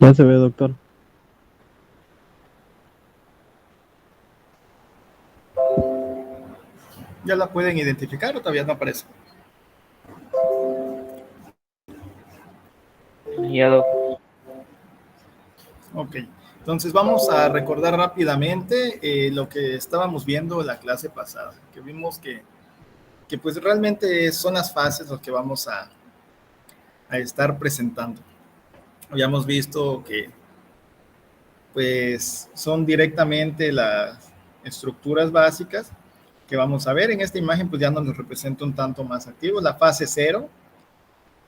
Ya se ve, doctor. ¿Ya la pueden identificar o todavía no aparece? Ya, doc. Ok, entonces vamos a recordar rápidamente lo que estábamos viendo en la clase pasada, que vimos que pues realmente son las fases lo que vamos a estar presentando. Habíamos visto que pues son directamente las estructuras básicas que vamos a ver. En esta imagen pues ya nos representa un tanto más activo. La fase 0,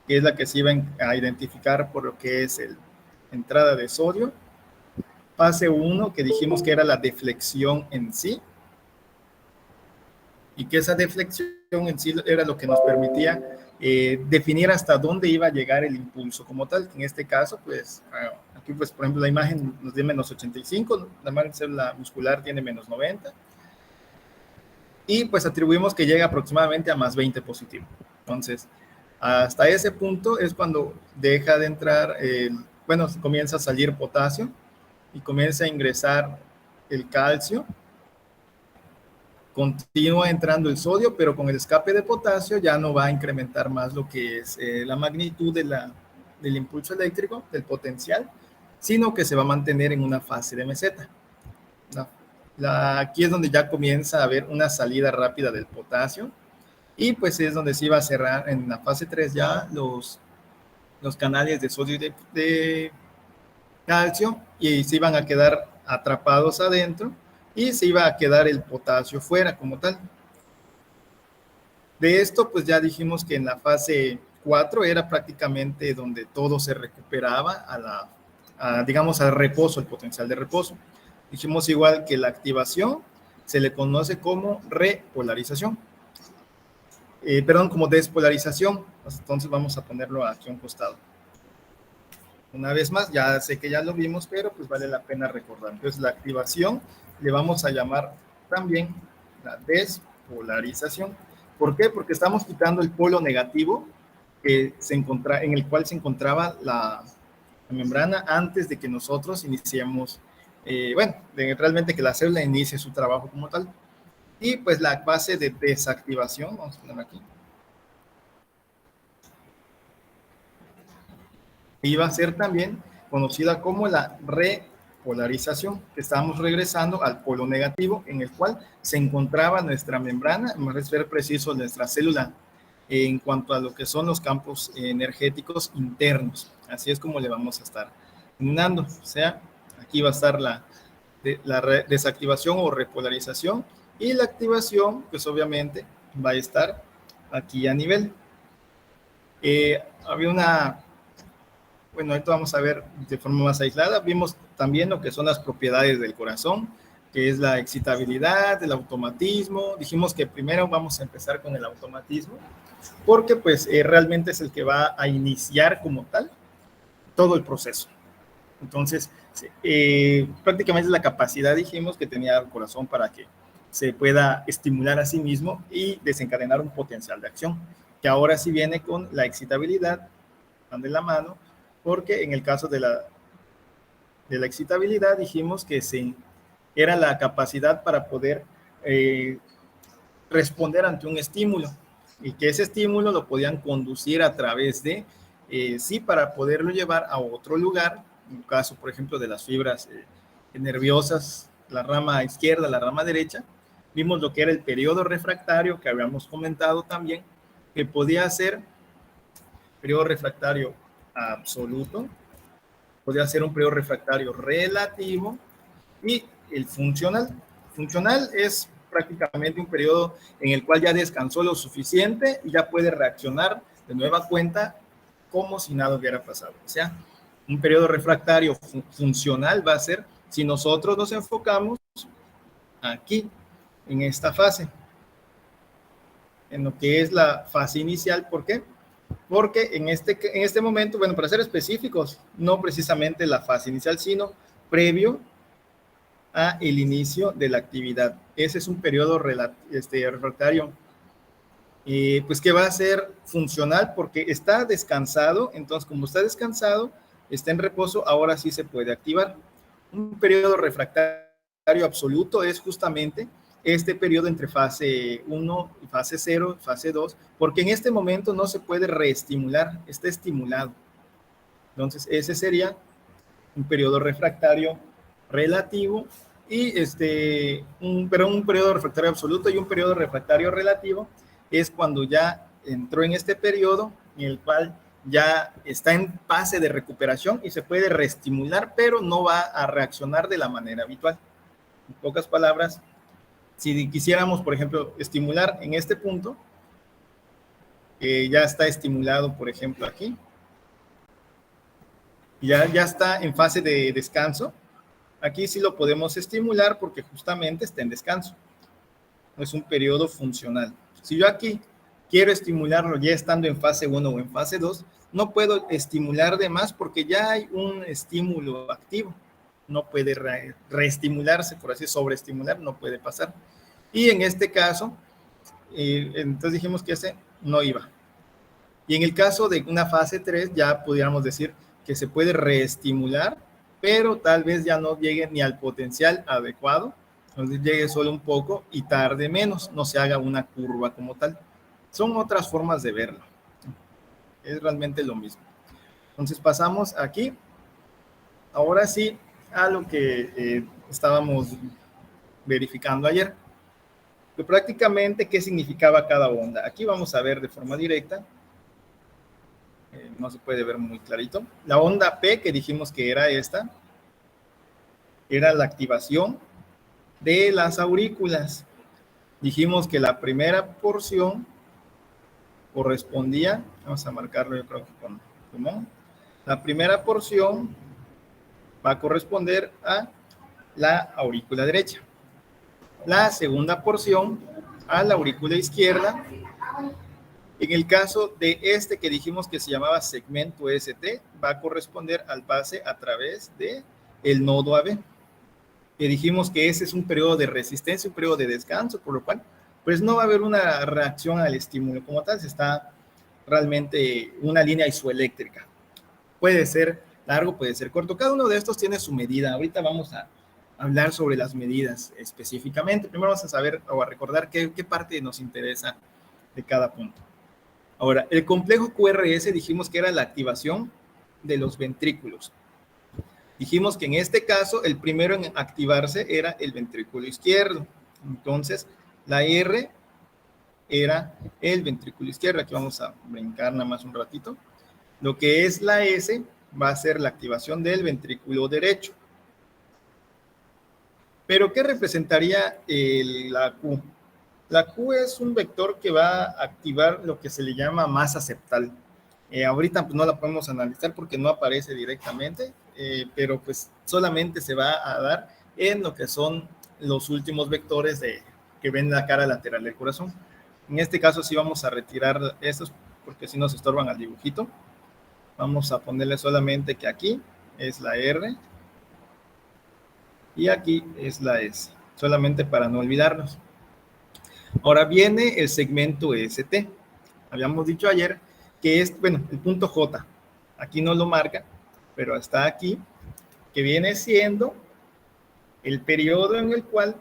que es la que se iba a identificar por lo que es el entrada de sodio. Fase 1, que dijimos que era la deflexión en sí, y que esa deflexión en sí era lo que nos permitía definir hasta dónde iba a llegar el impulso como tal. En este caso, pues aquí, pues, por ejemplo, la imagen nos dio menos 85, la imagen célula muscular tiene menos 90, y pues atribuimos que llega aproximadamente a más 20 positivo. Entonces, hasta ese punto es cuando deja de entrar, bueno, comienza a salir potasio y comienza a ingresar el calcio. Continúa entrando el sodio, pero con el escape de potasio ya no va a incrementar más lo que es la magnitud del impulso eléctrico, del potencial, sino que se va a mantener en una fase de meseta. Aquí es donde ya comienza a haber una salida rápida del potasio, y pues es donde se iba a cerrar en la fase 3 ya los canales de sodio y de calcio, y se iban a quedar atrapados adentro y se iba a quedar el potasio fuera como tal. De esto, pues ya dijimos que en la fase 4 era prácticamente donde todo se recuperaba digamos, al reposo, el potencial de reposo. Dijimos igual que la activación se le conoce como repolarización. Perdón, como despolarización. Entonces vamos a ponerlo aquí a un costado. Una vez más, ya sé que ya lo vimos, pero pues vale la pena recordar. Entonces la activación le vamos a llamar también la despolarización. ¿Por qué? Porque estamos quitando el polo negativo en el cual se encontraba la membrana antes de que nosotros iniciemos, bueno, realmente que la célula inicie su trabajo como tal. Y pues la fase de desactivación, vamos a poner aquí, iba a ser también conocida como la repolarización, que estábamos regresando al polo negativo en el cual se encontraba nuestra membrana, más ser preciso, nuestra célula, en cuanto a lo que son los campos energéticos internos. Así es como le vamos a estar dando. O sea, aquí va a estar la desactivación o repolarización, y la activación, pues obviamente va a estar aquí a nivel. Había una, bueno, ahorita vamos a ver de forma más aislada. Vimos también lo que son las propiedades del corazón, que es la excitabilidad, el automatismo. Dijimos que primero vamos a empezar con el automatismo, porque pues realmente es el que va a iniciar como tal todo el proceso. Entonces, prácticamente es la capacidad, dijimos, que tenía el corazón para que se pueda estimular a sí mismo y desencadenar un potencial de acción, que ahora sí viene con la excitabilidad, van de la mano, porque en el caso de la excitabilidad dijimos que era la capacidad para poder responder ante un estímulo, y que ese estímulo lo podían conducir a través de, sí, para poderlo llevar a otro lugar, en el caso, por ejemplo, de las fibras nerviosas, la rama izquierda, la rama derecha. Vimos lo que era el periodo refractario, que habíamos comentado también, que podía ser periodo refractario absoluto, podría ser un periodo refractario relativo, y el funcional. Funcional es prácticamente un periodo en el cual ya descansó lo suficiente y ya puede reaccionar de nueva cuenta como si nada hubiera pasado. O sea, un periodo refractario funcional va a ser si nosotros nos enfocamos aquí, en esta fase, en lo que es la fase inicial. ¿Por qué? Porque en este momento, bueno, para ser específicos, no precisamente la fase inicial, sino previo a el inicio de la actividad. Ese es un periodo refractario, pues que va a ser funcional porque está descansado. Entonces, como está descansado, está en reposo, ahora sí se puede activar. Un periodo refractario absoluto es justamente este periodo entre fase 1 y fase 0, fase 2, porque en este momento no se puede reestimular, está estimulado. Entonces, ese sería un periodo refractario relativo y un periodo refractario absoluto y un periodo refractario relativo es cuando ya entró en este periodo en el cual ya está en fase de recuperación y se puede reestimular, pero no va a reaccionar de la manera habitual. En pocas palabras, si quisiéramos, por ejemplo, estimular en este punto, ya está estimulado, por ejemplo, aquí, ya está en fase de descanso. Aquí sí lo podemos estimular porque justamente está en descanso. Es un periodo funcional. Si yo aquí quiero estimularlo ya estando en fase 1 o en fase 2, no puedo estimular de más porque ya hay un estímulo activo. No puede reestimularse, por así sobreestimular, no puede pasar. Y en este caso, entonces dijimos que ese no iba. Y en el caso de una fase 3, ya pudiéramos decir que se puede reestimular, pero tal vez ya no llegue ni al potencial adecuado, entonces llegue solo un poco y tarde menos, no se haga una curva como tal. Son otras formas de verlo. Es realmente lo mismo. Entonces pasamos aquí, ahora sí, a lo que estábamos verificando ayer. Que prácticamente, ¿qué significaba cada onda? Aquí vamos a ver de forma directa. No se puede ver muy clarito. La onda P, que dijimos que era esta, era la activación de las aurículas. Dijimos que la primera porción correspondía, vamos a marcarlo yo creo que con pulmón, la primera porción va a corresponder a la aurícula derecha. La segunda porción a la aurícula izquierda. En el caso de este que dijimos que se llamaba segmento ST, va a corresponder al pase a través de el nodo AB. Que dijimos que ese es un periodo de resistencia, un periodo de descanso, por lo cual, pues no va a haber una reacción al estímulo como tal, se está realmente una línea isoeléctrica. Puede ser largo, puede ser corto. Cada uno de estos tiene su medida. Ahorita vamos a hablar sobre las medidas específicamente. Primero vamos a saber o a recordar qué parte nos interesa de cada punto. Ahora, el complejo QRS dijimos que era la activación de los ventrículos. Dijimos que en este caso el primero en activarse era el ventrículo izquierdo. Entonces, la R era el ventrículo izquierdo. Aquí vamos a brincar nada más un ratito. Lo que es la S va a ser la activación del ventrículo derecho. Pero, ¿qué representaría la Q? La Q es un vector que va a activar lo que se le llama masa septal. Ahorita pues, no la podemos analizar porque no aparece directamente, pero pues solamente se va a dar en lo que son los últimos vectores que ven la cara lateral del corazón. En este caso sí vamos a retirar estos porque si nos estorban al dibujito. Vamos a ponerle solamente que aquí es la R y aquí es la S, solamente para no olvidarnos. Ahora viene el segmento ST. Habíamos dicho ayer que es, bueno, el punto J. Aquí no lo marca, pero está aquí, que viene siendo el periodo en el cual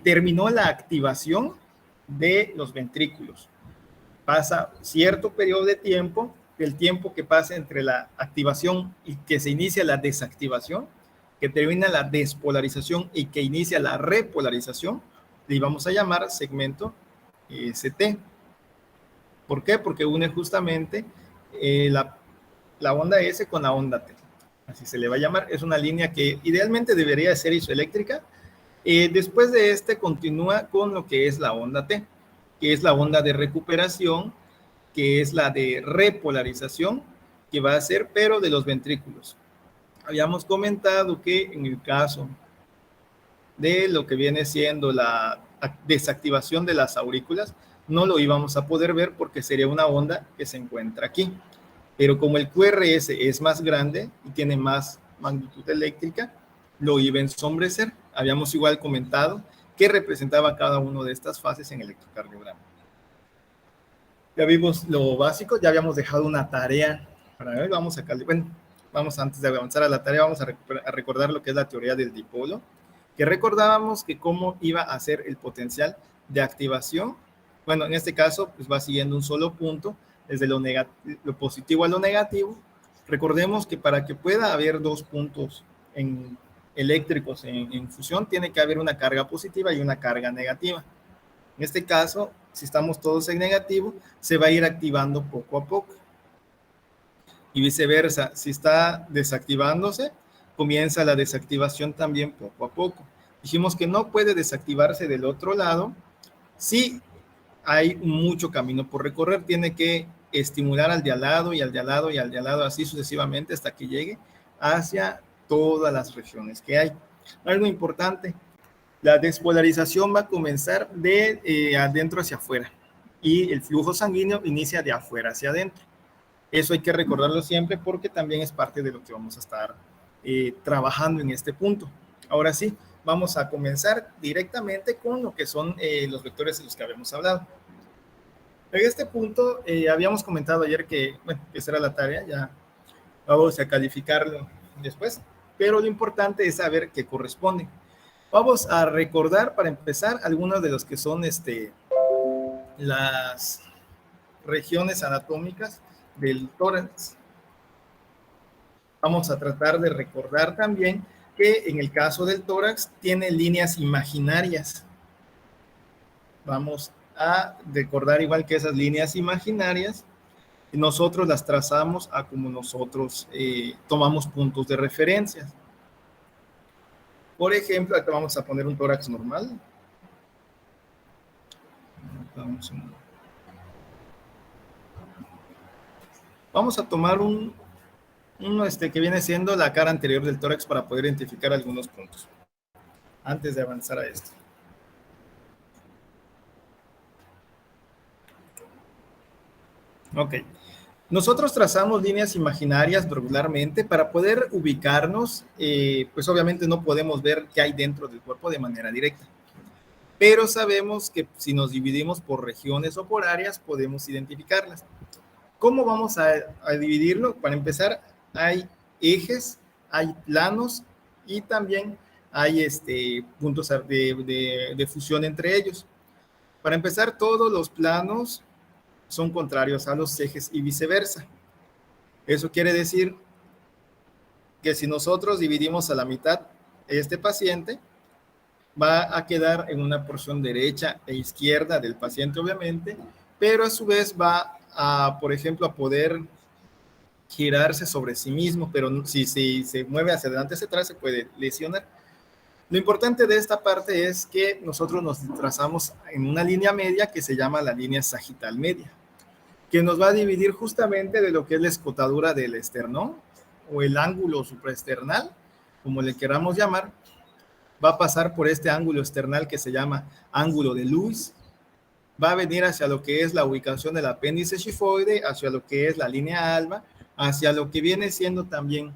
terminó la activación de los ventrículos. Pasa cierto periodo de tiempo, el tiempo que pasa entre la activación y que se inicia la desactivación, que termina la despolarización y que inicia la repolarización, le vamos a llamar segmento ST. ¿Por qué? Porque une justamente la onda S con la onda T. Así se le va a llamar. Es una línea que idealmente debería ser isoeléctrica. Después de continúa con lo que es la onda T, que es la onda de recuperación, que es la de repolarización, que va a ser, pero de los ventrículos. Habíamos comentado que en el caso de lo que viene siendo la desactivación de las aurículas, no lo íbamos a poder ver porque sería una onda que se encuentra aquí. Pero como el QRS es más grande y tiene más magnitud eléctrica, lo iba a ensombrecer. Habíamos igual comentado qué representaba cada una de estas fases en el electrocardiograma. Ya vimos lo básico, ya habíamos dejado una tarea para ver, vamos a calibrar. Bueno, vamos antes de avanzar a la tarea, vamos a recordar lo que es la teoría del dipolo, que recordábamos que cómo iba a ser el potencial de activación. Bueno, en este caso, pues va siguiendo un solo punto, desde lo positivo a lo negativo. Recordemos que para que pueda haber dos puntos eléctricos en fusión, tiene que haber una carga positiva y una carga negativa. En este caso, si estamos todos en negativo, se va a ir activando poco a poco. Y viceversa, si está desactivándose, comienza la desactivación también poco a poco. Dijimos que no puede desactivarse del otro lado si hay mucho camino por recorrer, tiene que estimular al de al lado y al de al lado y al de al lado, así sucesivamente hasta que llegue hacia todas las regiones que hay. Algo importante, la despolarización va a comenzar de adentro hacia afuera y el flujo sanguíneo inicia de afuera hacia adentro. Eso hay que recordarlo siempre porque también es parte de lo que vamos a estar trabajando en este punto. Ahora sí, vamos a comenzar directamente con lo que son los vectores de los que habíamos hablado. En este punto habíamos comentado ayer que, bueno, esa era la tarea, ya vamos a calificarlo después, pero lo importante es saber qué corresponde. Vamos a recordar para empezar algunos de los que son las regiones anatómicas del tórax. Vamos a tratar de recordar también que en el caso del tórax tiene líneas imaginarias. Vamos a recordar igual que esas líneas imaginarias, nosotros las trazamos a como nosotros tomamos puntos de referencia. Por ejemplo, acá vamos a poner un tórax normal. Vamos a tomar uno que viene siendo la cara anterior del tórax para poder identificar algunos puntos antes de avanzar a esto. Ok. Nosotros trazamos líneas imaginarias regularmente para poder ubicarnos, pues obviamente no podemos ver qué hay dentro del cuerpo de manera directa, pero sabemos que si nos dividimos por regiones o por áreas podemos identificarlas. ¿Cómo vamos a dividirlo? Para empezar, hay ejes, hay planos y también hay puntos de fusión entre ellos. Para empezar, todos los planos son contrarios a los ejes y viceversa. Eso quiere decir que si nosotros dividimos a la mitad este paciente, va a quedar en una porción derecha e izquierda del paciente, obviamente, pero a su vez va a, por ejemplo, a poder girarse sobre sí mismo, pero si se mueve hacia adelante, hacia atrás, se puede lesionar. Lo importante de esta parte es que nosotros nos trazamos en una línea media que se llama la línea sagital media, que nos va a dividir justamente de lo que es la escotadura del esternón o el ángulo supraesternal, como le queramos llamar. Va a pasar por este ángulo external que se llama ángulo de Lewis, va a venir hacia lo que es la ubicación del apéndice xifoide, hacia lo que es la línea alba, hacia lo que viene siendo también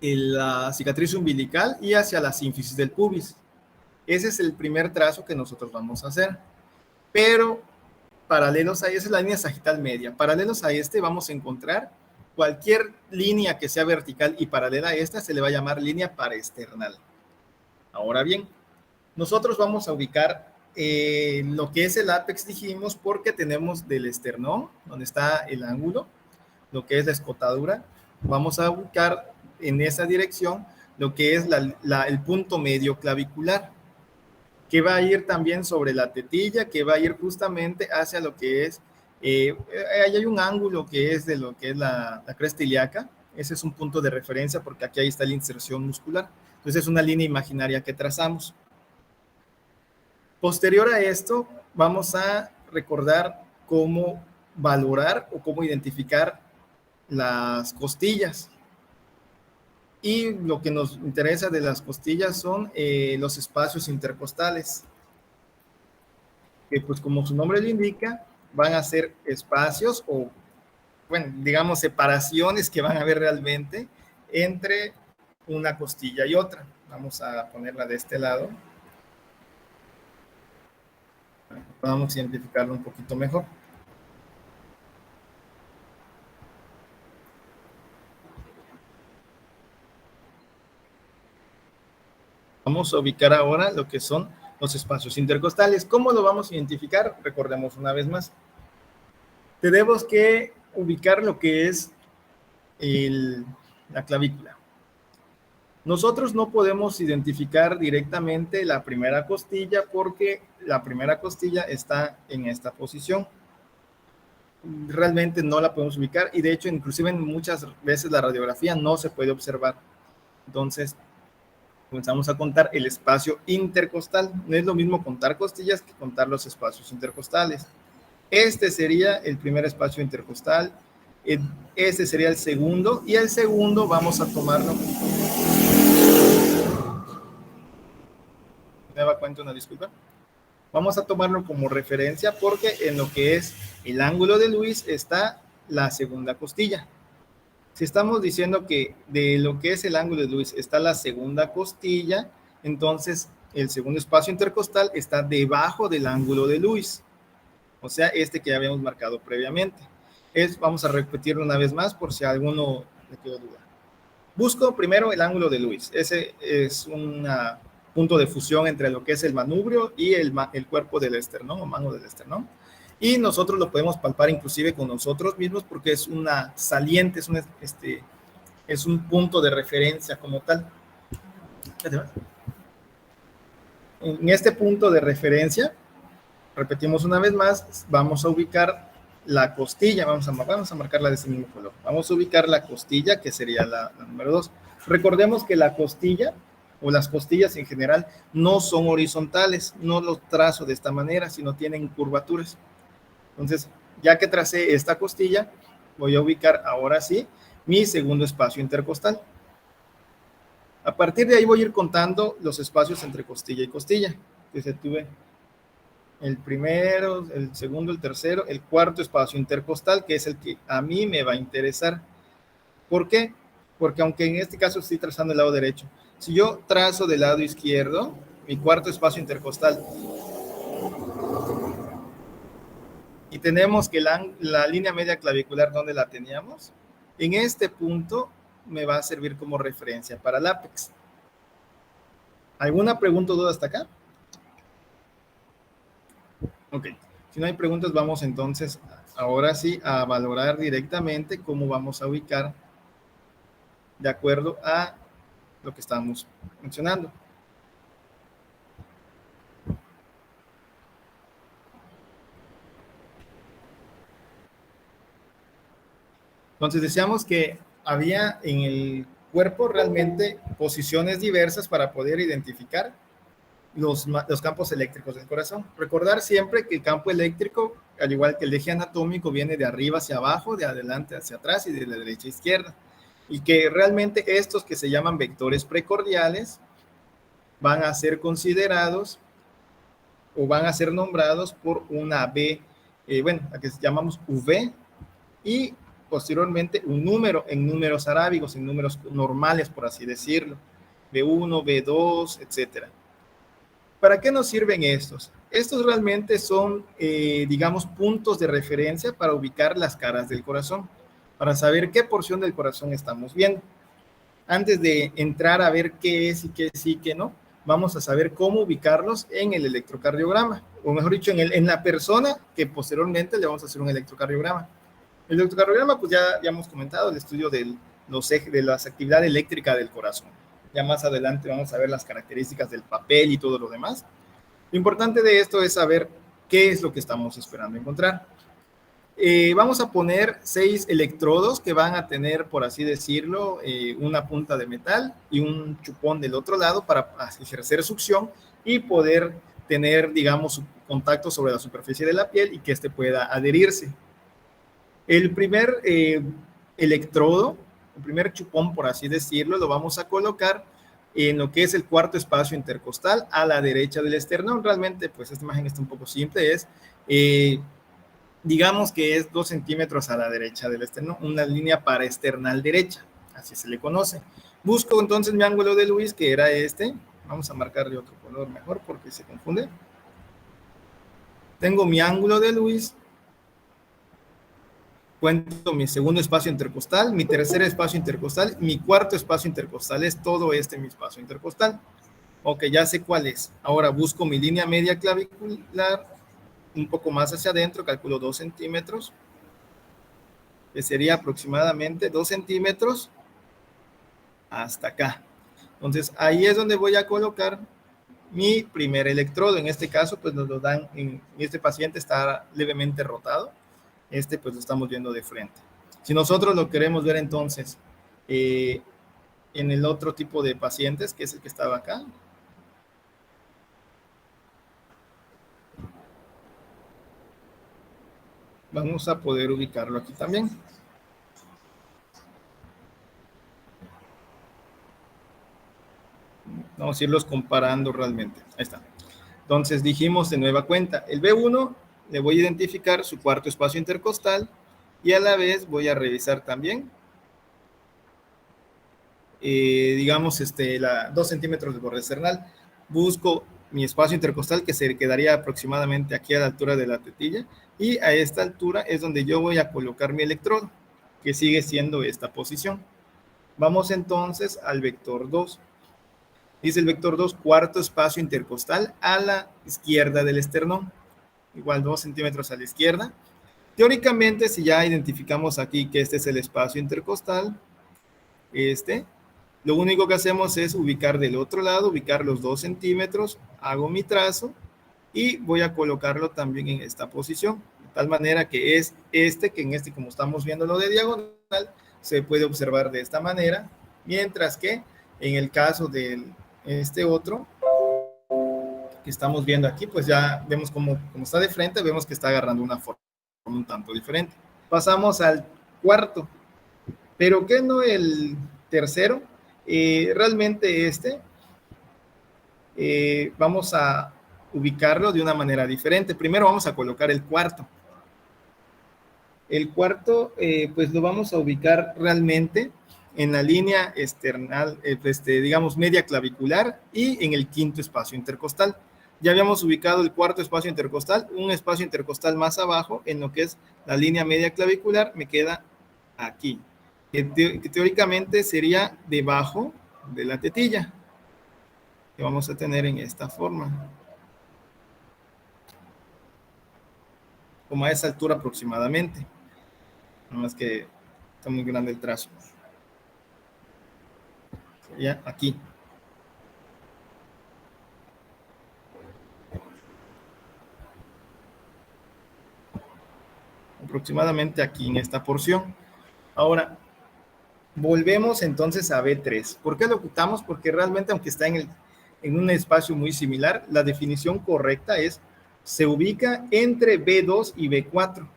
la cicatriz umbilical y hacia la sínfisis del pubis. Ese es el primer trazo que nosotros vamos a hacer. Pero paralelos a esa es la línea sagital media. Paralelos a este vamos a encontrar cualquier línea que sea vertical y paralela a esta se le va a llamar línea paraesternal. Ahora bien, nosotros vamos a ubicar lo que es el ápex, dijimos, porque tenemos del esternón, donde está el ángulo, lo que es la escotadura. Vamos a ubicar en esa dirección lo que es el punto medio clavicular, que va a ir también sobre la tetilla, que va a ir justamente hacia lo que es, ahí hay un ángulo que es de lo que es la cresta ilíaca. Ese es un punto de referencia porque aquí ahí está la inserción muscular. Entonces es una línea imaginaria que trazamos. Posterior a esto, vamos a recordar cómo valorar o cómo identificar las costillas. Y lo que nos interesa de las costillas son los espacios intercostales, que pues como su nombre lo indica, van a ser espacios o, bueno, digamos separaciones que van a haber realmente entre una costilla y otra. Vamos a ponerla de este lado. Vamos a identificarlo un poquito mejor. Vamos a ubicar ahora lo que son los espacios intercostales. ¿Cómo lo vamos a identificar? Recordemos una vez más. Tenemos que ubicar lo que es la clavícula. Nosotros no podemos identificar directamente la primera costilla porque la primera costilla está en esta posición. Realmente no la podemos ubicar y de hecho inclusive muchas veces la radiografía no se puede observar. Entonces comenzamos a contar el espacio intercostal. No es lo mismo contar costillas que contar los espacios intercostales. Este sería el primer espacio intercostal. Este sería el segundo y el segundo vamos a tomarlo. ¿Me da cuenta? Una disculpa. Vamos a tomarlo como referencia porque en lo que es el ángulo de Lewis está la segunda costilla. Si estamos diciendo que de lo que es el ángulo de Lewis está la segunda costilla, entonces el segundo espacio intercostal está debajo del ángulo de Lewis. O sea, este que ya habíamos marcado previamente. Vamos a repetirlo una vez más por si a alguno le quedó duda. Busco primero el ángulo de Lewis. Ese es un punto de fusión entre lo que es el manubrio y el cuerpo del esternón o mango del esternón. Y nosotros lo podemos palpar inclusive con nosotros mismos porque es una saliente, es un punto de referencia como tal. En este punto de referencia, repetimos una vez más, vamos a ubicar la costilla, vamos a marcarla de ese mismo color. Vamos a ubicar la costilla, que sería la número 2. Recordemos que la costilla, o las costillas en general, no son horizontales, no los trazo de esta manera, sino tienen curvaturas. Entonces, ya que tracé esta costilla, voy a ubicar ahora sí mi segundo espacio intercostal. A partir de ahí voy a ir contando los espacios entre costilla y costilla. Entonces tuve el primero, el segundo, el tercero, el cuarto espacio intercostal, que es el que a mí me va a interesar. ¿Por qué? Porque aunque en este caso estoy trazando el lado derecho, si yo trazo del lado izquierdo, mi cuarto espacio intercostal, y tenemos que la línea media clavicular, ¿dónde la teníamos? En este punto me va a servir como referencia para el ápex. ¿Alguna pregunta o duda hasta acá? Ok, si no hay preguntas, vamos entonces ahora sí a valorar directamente cómo vamos a ubicar de acuerdo a lo que estamos mencionando. Entonces decíamos que había en el cuerpo realmente posiciones diversas para poder identificar los campos eléctricos del corazón. Recordar siempre que el campo eléctrico, al igual que el eje anatómico, viene de arriba hacia abajo, de adelante hacia atrás y de la derecha a izquierda. Y que realmente estos que se llaman vectores precordiales van a ser considerados o van a ser nombrados por una B, la que llamamos V, y posteriormente un número en números arábigos, en números normales, por así decirlo, B1, B2, etcétera. ¿Para qué nos sirven estos? Estos realmente son, digamos, puntos de referencia para ubicar las caras del corazón, para saber qué porción del corazón estamos viendo. Antes de entrar a ver qué es y qué sí y qué no, vamos a saber cómo ubicarlos en el electrocardiograma, o mejor dicho, en la persona que posteriormente le vamos a hacer un electrocardiograma. El electrocardiograma, pues ya hemos comentado, el estudio de la actividad eléctrica del corazón. Ya más adelante vamos a ver las características del papel y todo lo demás. Lo importante de esto es saber qué es lo que estamos esperando encontrar. Vamos a poner 6 electrodos que van a tener, por así decirlo, una punta de metal y un chupón del otro lado para ejercer succión y poder tener, digamos, contacto sobre la superficie de la piel y que éste pueda adherirse. El primer electrodo, el primer chupón, por así decirlo, lo vamos a colocar en lo que es el cuarto espacio intercostal a la derecha del esternón. Realmente, pues esta imagen está un poco simple, digamos que es 2 centímetros a la derecha del esternón, una línea paraesternal derecha, así se le conoce. Busco entonces mi ángulo de Lewis, que era este. Vamos a marcarle otro color mejor porque se confunde. Tengo mi ángulo de Lewis. Cuento mi segundo espacio intercostal, mi tercer espacio intercostal, mi cuarto espacio intercostal, es todo mi espacio intercostal. Ok, ya sé cuál es. Ahora busco mi línea media clavicular un poco más hacia adentro, calculo 2 centímetros, que sería aproximadamente 2 centímetros hasta acá. Entonces, ahí es donde voy a colocar mi primer electrodo. En este caso, pues nos lo dan, este paciente está levemente rotado. Este, pues lo estamos viendo de frente. Si nosotros lo queremos ver entonces en el otro tipo de pacientes, que es el que estaba acá, vamos a poder ubicarlo aquí también. Vamos a irlos comparando realmente. Ahí está. Entonces dijimos de nueva cuenta, el B1 le voy a identificar su cuarto espacio intercostal y a la vez voy a revisar también, digamos, 2 centímetros de borde external. Busco mi espacio intercostal que se quedaría aproximadamente aquí a la altura de la tetilla y a esta altura es donde yo voy a colocar mi electrodo, que sigue siendo esta posición. Vamos entonces al vector 2. Dice el vector 2, cuarto espacio intercostal a la izquierda del esternón, igual 2 centímetros a la izquierda. Teóricamente, si ya identificamos aquí que este es el espacio intercostal, lo único que hacemos es ubicar del otro lado, ubicar los 2 centímetros, hago mi trazo y voy a colocarlo también en esta posición, de tal manera que es que en como estamos viendo lo de diagonal, se puede observar de esta manera, mientras que en el caso de este otro, que estamos viendo aquí, pues ya vemos como está de frente, vemos que está agarrando una forma un tanto diferente. Pasamos al cuarto, pero ¿qué no el tercero? Realmente vamos a ubicarlo de una manera diferente. Primero vamos a colocar el cuarto. El cuarto, pues lo vamos a ubicar realmente en la línea external, digamos, media clavicular y en el quinto espacio intercostal. Ya habíamos ubicado el cuarto espacio intercostal, un espacio intercostal más abajo, en lo que es la línea media clavicular, me queda aquí, que teóricamente sería debajo de la tetilla, que vamos a tener en esta forma, como a esa altura aproximadamente, nada más que está muy grande el trazo. Sería aquí. Aproximadamente aquí en esta porción. Ahora, volvemos entonces a B3. ¿Por qué lo quitamos? Porque realmente, aunque está en un espacio muy similar, la definición correcta es, se ubica entre B2 y B4.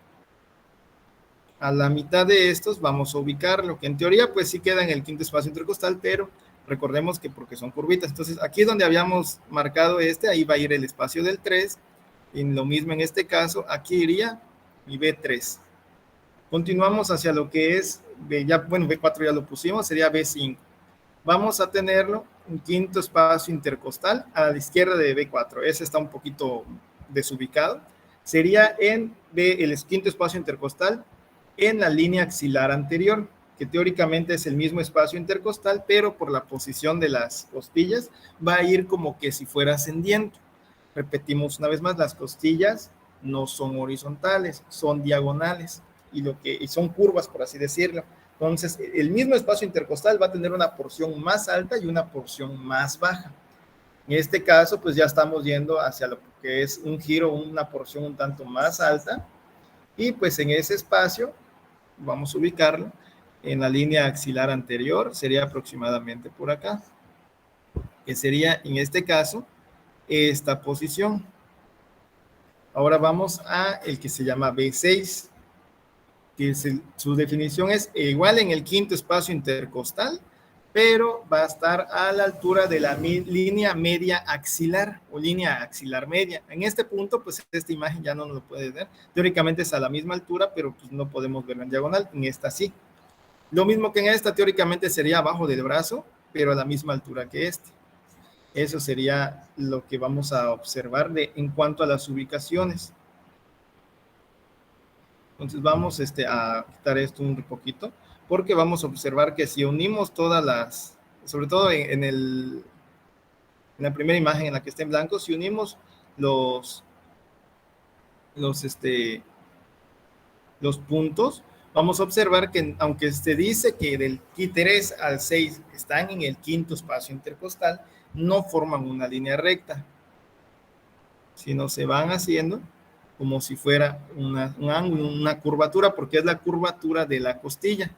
A la mitad de estos vamos a ubicarlo, que en teoría pues sí queda en el quinto espacio intercostal, pero recordemos que porque son curvitas. Entonces, aquí donde habíamos marcado ahí va a ir el espacio del 3, y lo mismo en este caso, aquí iría mi B3. Continuamos hacia lo que es, B4 ya lo pusimos, sería B5. Vamos a tenerlo, un quinto espacio intercostal a la izquierda de B4. Ese está un poquito desubicado. Sería en el quinto espacio intercostal en la línea axilar anterior, que teóricamente es el mismo espacio intercostal, pero por la posición de las costillas va a ir como que si fuera ascendiendo. Repetimos una vez más, las costillas no son horizontales, son diagonales y son curvas, por así decirlo. Entonces, el mismo espacio intercostal va a tener una porción más alta y una porción más baja. En este caso, pues ya estamos yendo hacia lo que es un giro, una porción un tanto más alta, y pues en ese espacio vamos a ubicarlo en la línea axilar anterior, sería aproximadamente por acá, que sería en este caso esta posición. Ahora vamos a el que se llama B6, que su definición es igual en el quinto espacio intercostal, pero va a estar a la altura de la línea media axilar o línea axilar media. En este punto, pues esta imagen ya no nos lo puede ver. Teóricamente es a la misma altura, pero pues no podemos verla en diagonal. En esta sí. Lo mismo que en esta, teóricamente sería abajo del brazo, pero a la misma altura que este. Eso sería lo que vamos a observar en cuanto a las ubicaciones. Entonces vamos a quitar esto un poquito, porque vamos a observar que si unimos todas las, sobre todo en el En la primera imagen en la que está en blanco, si unimos los, los, los puntos, vamos a observar que aunque se dice que del 3 al 6 están en el quinto espacio intercostal, no forman una línea recta, sino se van haciendo como si fuera un ángulo, una curvatura, porque es la curvatura de la costilla.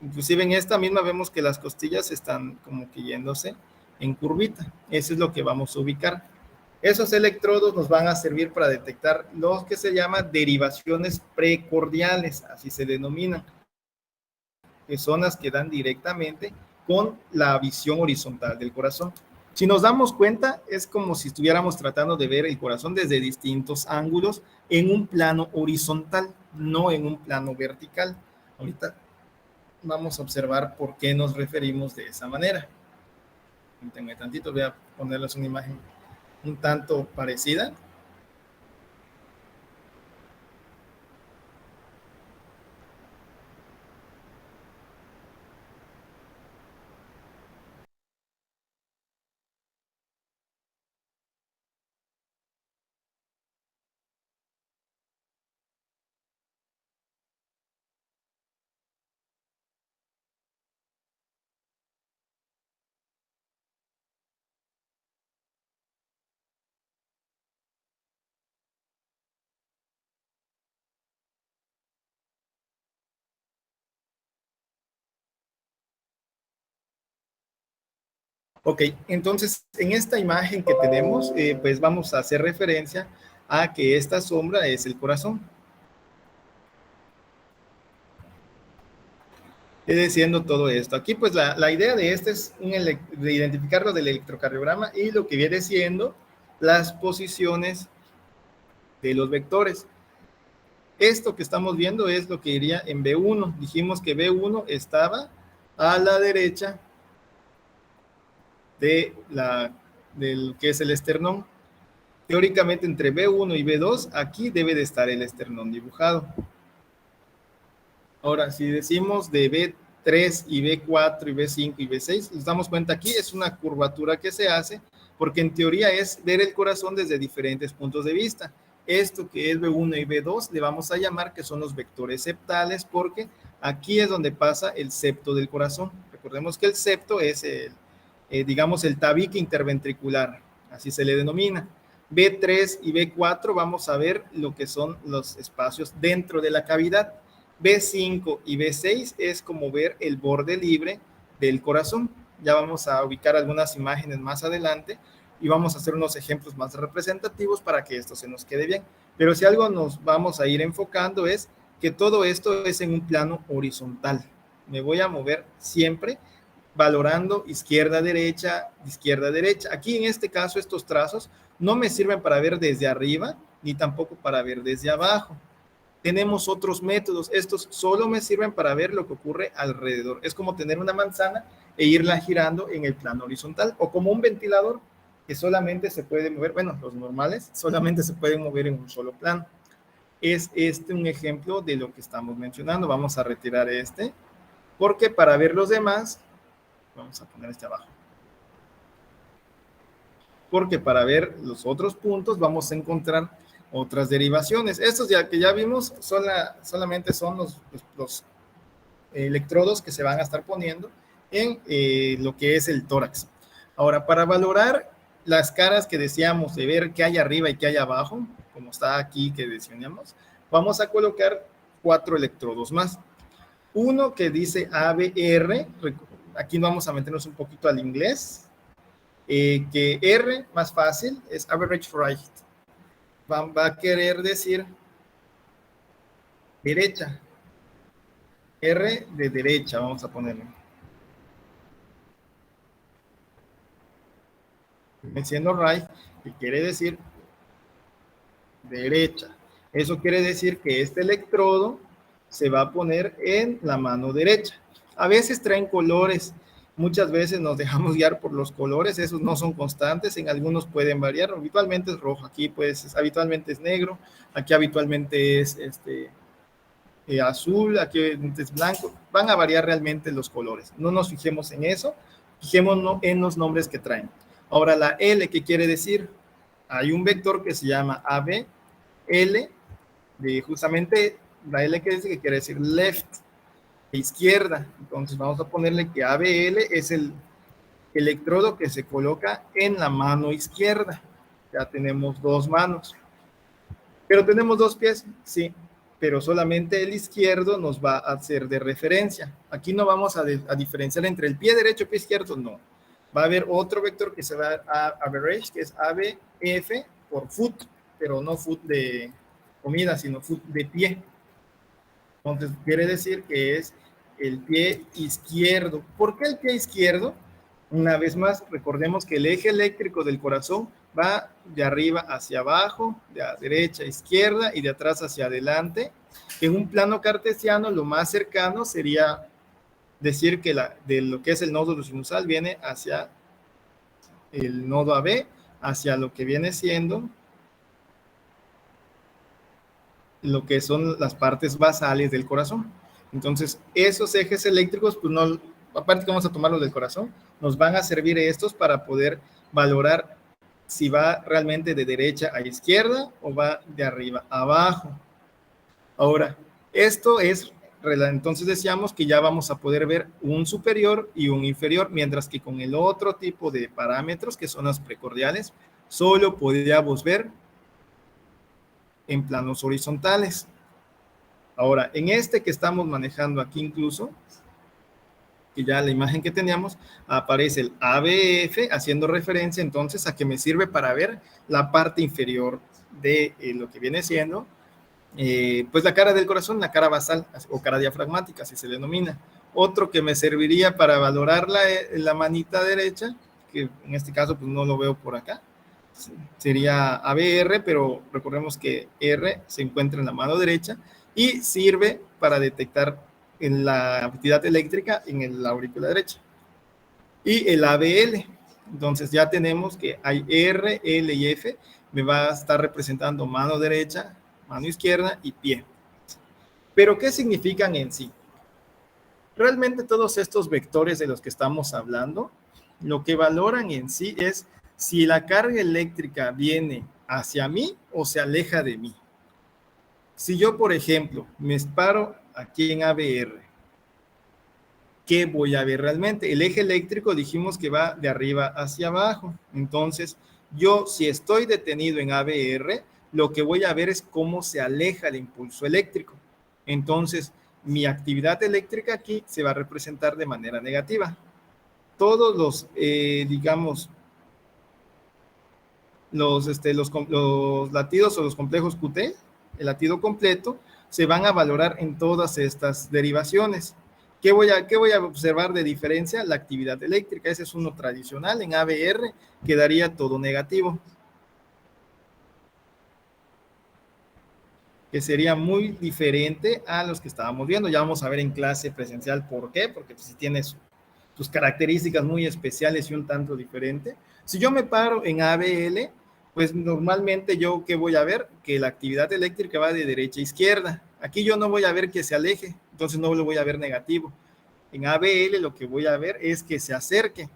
Inclusive en esta misma vemos que las costillas están como que yéndose en curvita. Eso es lo que vamos a ubicar. Esos electrodos nos van a servir para detectar lo que se llama derivaciones precordiales, así se denominan, que son las que dan directamente con la visión horizontal del corazón. Si nos damos cuenta, es como si estuviéramos tratando de ver el corazón desde distintos ángulos en un plano horizontal, no en un plano vertical. Ahorita vamos a observar por qué nos referimos de esa manera. Permítanme tantito, voy a ponerles una imagen un tanto parecida. Ok, entonces en esta imagen que tenemos, pues vamos a hacer referencia a que esta sombra es el corazón. Diciendo todo esto. Aquí pues la idea de este es de identificarlo del electrocardiograma y lo que viene siendo las posiciones de los vectores. Esto que estamos viendo es lo que iría en B1. Dijimos que B1 estaba a la derecha de del que es el esternón. Teóricamente entre B1 y B2 aquí debe de estar el esternón dibujado. Ahora, si decimos de B3 y B4 y B5 y B6, nos damos cuenta aquí es una curvatura que se hace porque en teoría es ver el corazón desde diferentes puntos de vista. Esto que es B1 y B2 le vamos a llamar que son los vectores septales porque aquí es donde pasa el septo del corazón. Recordemos que el septo es digamos, el tabique interventricular, así se le denomina. B3 y B4 vamos a ver lo que son los espacios dentro de la cavidad. B5 y B6 es como ver el borde libre del corazón. Ya vamos a ubicar algunas imágenes más adelante y vamos a hacer unos ejemplos más representativos para que esto se nos quede bien. Pero si algo nos vamos a ir enfocando es que todo esto es en un plano horizontal. Me voy a mover siempre valorando izquierda-derecha, izquierda-derecha. Aquí en este caso estos trazos no me sirven para ver desde arriba ni tampoco para ver desde abajo. Tenemos otros métodos. Estos solo me sirven para ver lo que ocurre alrededor. Es como tener una manzana e irla girando en el plano horizontal o como un ventilador que solamente se puede mover, bueno, los normales solamente se pueden mover en un solo plano. Es este un ejemplo de lo que estamos mencionando. Vamos a retirar este porque para ver los demás, vamos a poner este abajo. Porque para ver los otros puntos vamos a encontrar otras derivaciones. Estos ya que ya vimos solamente son los electrodos que se van a estar poniendo en lo que es el tórax. Ahora, para valorar las caras que decíamos de ver qué hay arriba y qué hay abajo, como está aquí que decíamos, vamos a colocar 4 electrodos más. Uno que dice ABR, aquí vamos a meternos un poquito al inglés, que R más fácil es average right. Va a querer decir derecha. R de derecha, vamos a ponerle. Diciendo right, que quiere decir derecha. Eso quiere decir que este electrodo se va a poner en la mano derecha. A veces traen colores. Muchas veces nos dejamos guiar por los colores, esos no son constantes, en algunos pueden variar, habitualmente es rojo, aquí pues habitualmente es negro, aquí habitualmente es azul, aquí es blanco, van a variar realmente los colores, no nos fijemos en eso, fijémonos en los nombres que traen. Ahora la L, ¿qué quiere decir? Hay un vector que se llama AB, L, de justamente la L que quiere decir left, de izquierda. Entonces vamos a ponerle que ABL es el electrodo que se coloca en la mano izquierda. Ya tenemos dos manos. Pero tenemos dos pies, sí, pero solamente el izquierdo nos va a hacer de referencia. Aquí no vamos a diferenciar entre el pie derecho y el pie izquierdo, no. Va a haber otro vector que se va a average, que es ABF por foot, pero no foot de comida, sino foot de pie. Entonces quiere decir que es el pie izquierdo. ¿Por qué el pie izquierdo? Una vez más, recordemos que el eje eléctrico del corazón va de arriba hacia abajo, de derecha a izquierda y de atrás hacia adelante. En un plano cartesiano, lo más cercano sería decir que de lo que es el nodo sinusal viene hacia el nodo AB, hacia lo que viene siendo lo que son las partes basales del corazón. Entonces, esos ejes eléctricos, pues no, aparte que vamos a tomarlo del corazón, nos van a servir estos para poder valorar si va realmente de derecha a izquierda o va de arriba a abajo. Ahora, esto es, entonces decíamos que ya vamos a poder ver un superior y un inferior, mientras que con el otro tipo de parámetros, que son los precordiales, solo podríamos ver en planos horizontales. Ahora, en este que estamos manejando aquí incluso, que ya la imagen que teníamos, aparece el ABF haciendo referencia entonces a que me sirve para ver la parte inferior de lo que viene siendo pues la cara del corazón, la cara basal o cara diafragmática, así se denomina. Otro que me serviría para valorar la manita derecha, que en este caso pues no lo veo por acá, sería ABR, pero recordemos que R se encuentra en la mano derecha y sirve para detectar en la actividad eléctrica en la aurícula derecha. Y el ABL, entonces ya tenemos que hay R, L y F, me va a estar representando mano derecha, mano izquierda y pie. Pero ¿qué significan en sí? Realmente todos estos vectores de los que estamos hablando, lo que valoran en sí es si la carga eléctrica viene hacia mí o se aleja de mí. Si yo, por ejemplo, me paro aquí en ABR, ¿qué voy a ver realmente? El eje eléctrico dijimos que va de arriba hacia abajo. Entonces, yo si estoy detenido en ABR, lo que voy a ver es cómo se aleja el impulso eléctrico. Entonces, mi actividad eléctrica aquí se va a representar de manera negativa. Todos los, digamos, los latidos o los complejos QT, el latido completo, se van a valorar en todas estas derivaciones. ¿Qué voy a observar de diferencia? La actividad eléctrica. Ese es uno tradicional. En ABR quedaría todo negativo, que sería muy diferente a los que estábamos viendo. Ya vamos a ver en clase presencial por qué, porque pues, si tienes sus características muy especiales y un tanto diferente. Si yo me paro en ABL, pues normalmente yo, ¿qué voy a ver? Que la actividad eléctrica va de derecha a izquierda. Aquí yo no voy a ver que se aleje, entonces no lo voy a ver negativo. En ABL lo que voy a ver es que se acerque.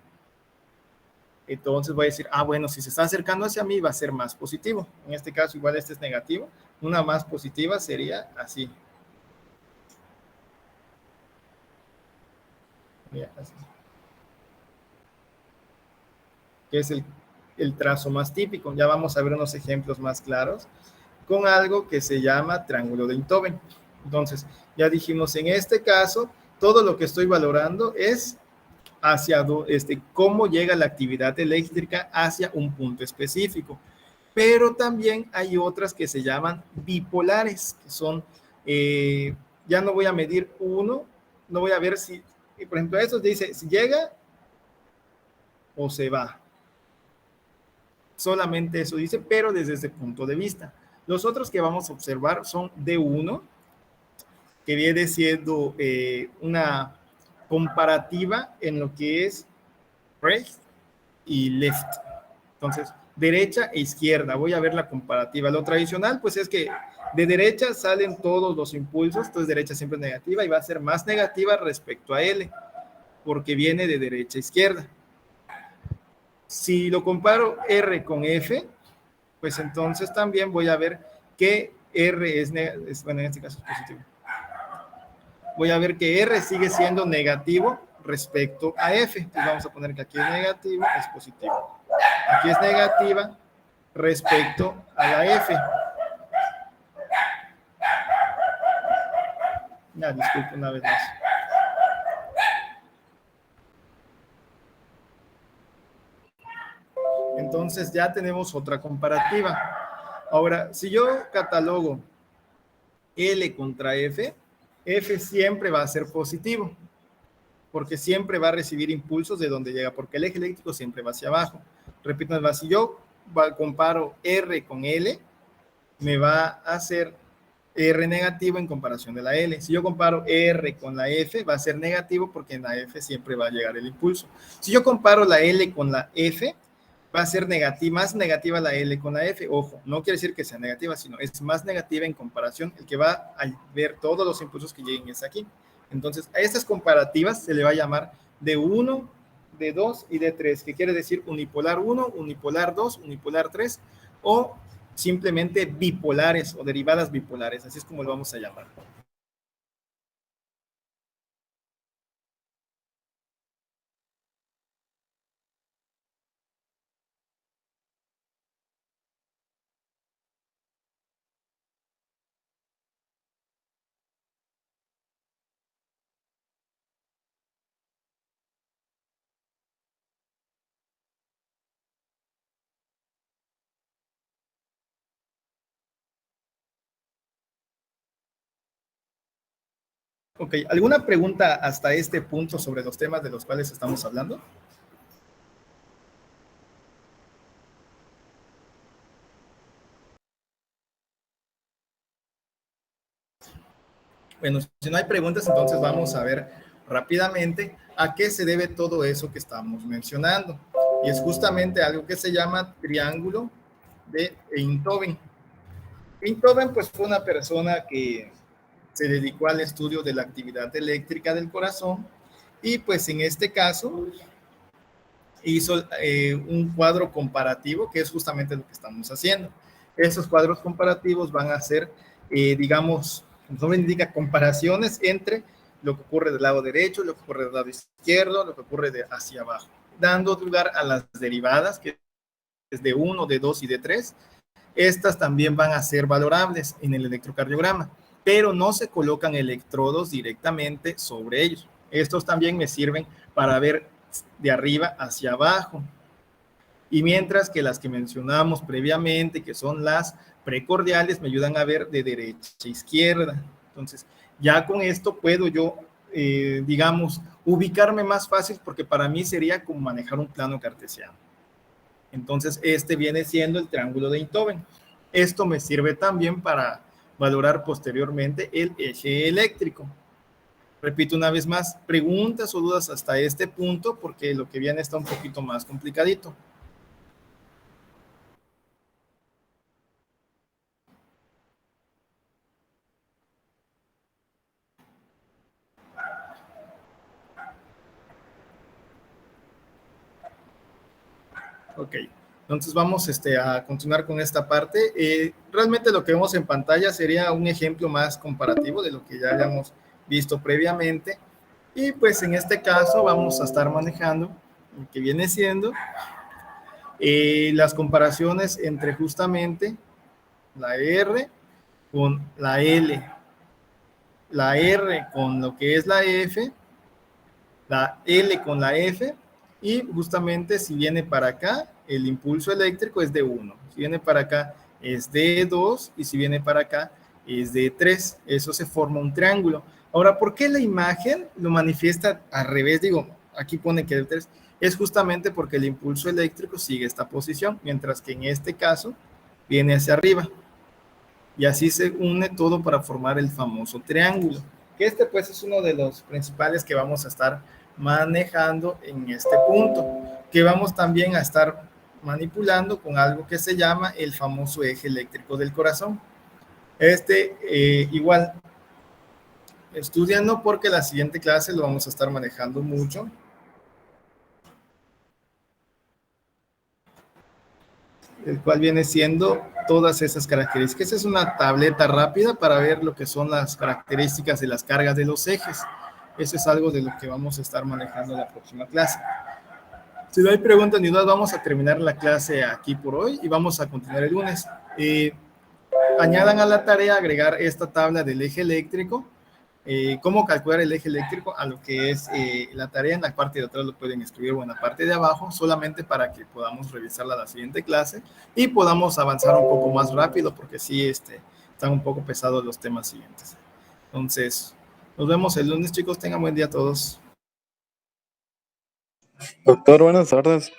Entonces voy a decir, bueno, si se está acercando hacia mí va a ser más positivo. En este caso igual este es negativo. Una más positiva sería así. Mira, así. Que es el trazo más típico. Ya vamos a ver unos ejemplos más claros con algo que se llama triángulo de Einthoven. Entonces, ya dijimos, en este caso, todo lo que estoy valorando es hacia cómo llega la actividad eléctrica hacia un punto específico. Pero también hay otras que se llaman bipolares, que son, ya no voy a medir uno, no voy a ver si, por ejemplo, esto dice, si llega o se va. Solamente eso dice, pero desde ese punto de vista. Los otros que vamos a observar son D1, que viene siendo una comparativa en lo que es right y left. Entonces, derecha e izquierda. Voy a ver la comparativa. Lo tradicional, pues es que de derecha salen todos los impulsos, entonces derecha siempre es negativa y va a ser más negativa respecto a L, porque viene de derecha a izquierda. Si lo comparo R con F, pues entonces también voy a ver que R bueno, en este caso es positivo. Voy a ver que R sigue siendo negativo respecto a F. Entonces vamos a poner que aquí es negativo, es positivo. Aquí es negativa respecto a la F. Ya, disculpe una vez más. Entonces ya tenemos otra comparativa. Ahora, si yo catalogo L contra F, F siempre va a ser positivo, porque siempre va a recibir impulsos de donde llega, porque el eje eléctrico siempre va hacia abajo. Repito, si yo comparo R con L, me va a hacer R negativo en comparación de la L. Si yo comparo R con la F, va a ser negativo porque en la F siempre va a llegar el impulso. Si yo comparo la L con la F, va a ser negativa, más negativa la L con la F. Ojo, no quiere decir que sea negativa, sino es más negativa en comparación. El que va a ver todos los impulsos que lleguen es aquí. Entonces, a estas comparativas se le va a llamar de 1, de 2 y de 3, que quiere decir unipolar 1, unipolar 2, unipolar 3, o simplemente bipolares o derivadas bipolares, así es como lo vamos a llamar. Ok, ¿alguna pregunta hasta este punto sobre los temas de los cuales estamos hablando? Bueno, si no hay preguntas, entonces vamos a ver rápidamente a qué se debe todo eso que estamos mencionando. Y es justamente algo que se llama triángulo de Einthoven. Einthoven, pues, fue una persona que se dedicó al estudio de la actividad eléctrica del corazón y, pues, en este caso hizo un cuadro comparativo, que es justamente lo que estamos haciendo. Esos cuadros comparativos van a ser, digamos, el nombre indica comparaciones entre lo que ocurre del lado derecho, lo que ocurre del lado izquierdo, lo que ocurre de hacia abajo, dando lugar a las derivadas, que es de 1, de 2 y de 3. Estas también van a ser valorables en el electrocardiograma, pero no se colocan electrodos directamente sobre ellos. Estos también me sirven para ver de arriba hacia abajo. Y mientras que las que mencionamos previamente, que son las precordiales, me ayudan a ver de derecha a izquierda. Entonces, ya con esto puedo yo, digamos, ubicarme más fácil, porque para mí sería como manejar un plano cartesiano. Entonces, este viene siendo el triángulo de Einthoven. Esto me sirve también para valorar posteriormente el eje eléctrico. Repito una vez más, preguntas o dudas hasta este punto, porque lo que viene está un poquito más complicadito. Ok, entonces vamos a continuar con esta parte. Realmente lo que vemos en pantalla sería un ejemplo más comparativo de lo que ya hayamos visto previamente. Y pues en este caso vamos a estar manejando lo que viene siendo las comparaciones entre justamente la R con la L, la R con lo que es la F, la L con la F, y justamente si viene para acá, el impulso eléctrico es de 1, si viene para acá es de 2 y si viene para acá es de 3. Eso se forma un triángulo. Ahora, ¿por qué la imagen lo manifiesta al revés? Digo, aquí pone que de 3. Es justamente porque el impulso eléctrico sigue esta posición, mientras que en este caso viene hacia arriba. Y así se une todo para formar el famoso triángulo. Que este pues es uno de los principales que vamos a estar manejando en este punto, que vamos también a estar manipulando con algo que se llama el famoso eje eléctrico del corazón. Igual, estudiando porque la siguiente clase lo vamos a estar manejando mucho. el cual viene siendo todas esas características. Esa es una tableta rápida para ver lo que son las características de las cargas de los ejes. Eso es algo de lo que vamos a estar manejando en la próxima clase. Si no hay preguntas ni dudas, vamos a terminar la clase aquí por hoy y vamos a continuar el lunes. Añadan a la tarea agregar esta tabla del eje eléctrico, cómo calcular el eje eléctrico a lo que es la tarea. En la parte de atrás lo pueden escribir o en la parte de abajo, solamente para que podamos revisarla la siguiente clase y podamos avanzar un poco más rápido, porque sí están un poco pesados los temas siguientes. Entonces, nos vemos el lunes, chicos. Tengan buen día a todos. Doctor, buenas tardes.